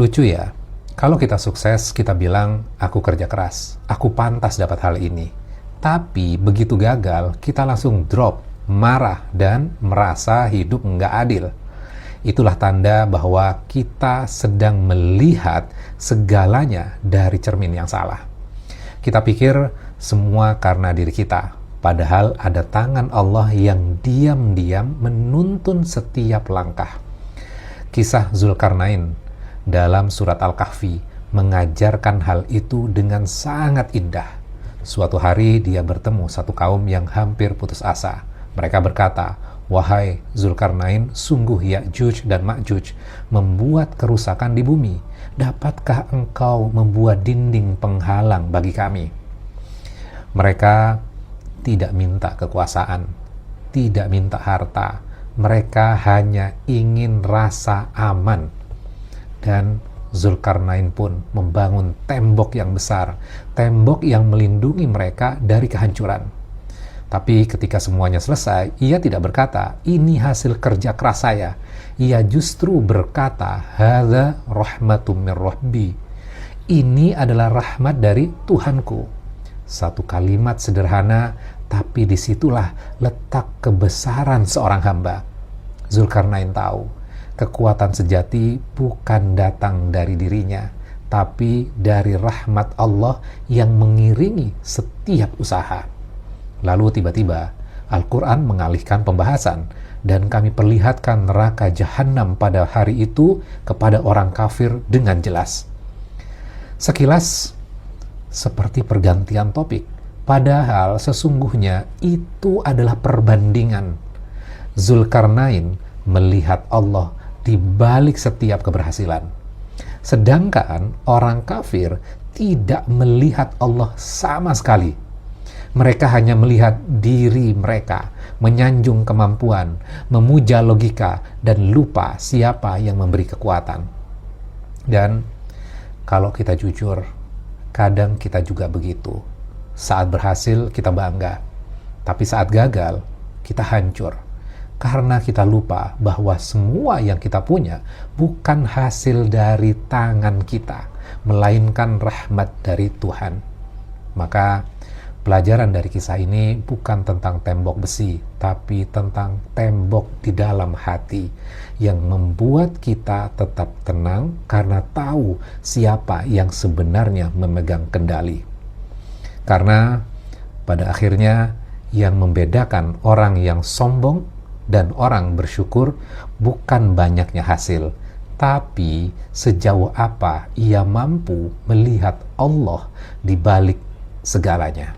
Lucu ya, kalau kita sukses, kita bilang, aku kerja keras, aku pantas dapat hal ini. Tapi begitu gagal, kita langsung drop, marah, dan merasa hidup nggak adil. Itulah tanda bahwa kita sedang melihat segalanya dari cermin yang salah. Kita pikir semua karena diri kita, padahal ada tangan Allah yang diam-diam menuntun setiap langkah. Kisah Zulkarnain dalam surat Al-Kahfi mengajarkan hal itu dengan sangat indah. Suatu hari dia bertemu satu kaum yang hampir putus asa. Mereka berkata, "Wahai Zulkarnain, sungguh Ya'juj dan Ma'juj membuat kerusakan di bumi. Dapatkah engkau membuat dinding penghalang bagi kami?" Mereka tidak minta kekuasaan, tidak minta harta. Mereka hanya ingin rasa aman. Dan Zulkarnain pun membangun tembok yang besar, tembok yang melindungi mereka dari kehancuran. Tapi ketika semuanya selesai, ia tidak berkata, "Ini hasil kerja keras saya." Ia justru berkata, "Hadza rahmatum mir rabbi." Ini adalah rahmat dari Tuhanku. Satu kalimat sederhana, tapi disitulah letak kebesaran seorang hamba. Zulkarnain tahu, kekuatan sejati bukan datang dari dirinya, tapi dari rahmat Allah yang mengiringi setiap usaha. Lalu tiba-tiba Al-Quran mengalihkan pembahasan dan kami perlihatkan neraka Jahannam pada hari itu kepada orang kafir dengan jelas. Sekilas seperti pergantian topik, padahal sesungguhnya itu adalah perbandingan. Zulkarnain melihat Allah di balik setiap keberhasilan. Sedangkan orang kafir tidak melihat Allah sama sekali. Mereka hanya melihat diri mereka, menyanjung kemampuan, memuja logika, dan lupa siapa yang memberi kekuatan. Dan kalau kita jujur, kadang kita juga begitu. Saat berhasil, kita bangga. Tapi saat gagal, kita hancur. Karena kita lupa bahwa semua yang kita punya bukan hasil dari tangan kita, melainkan rahmat dari Tuhan. Maka pelajaran dari kisah ini bukan tentang tembok besi, tapi tentang tembok di dalam hati yang membuat kita tetap tenang karena tahu siapa yang sebenarnya memegang kendali. Karena pada akhirnya yang membedakan orang yang sombong dan orang bersyukur bukan banyaknya hasil, tapi sejauh apa ia mampu melihat Allah di balik segalanya.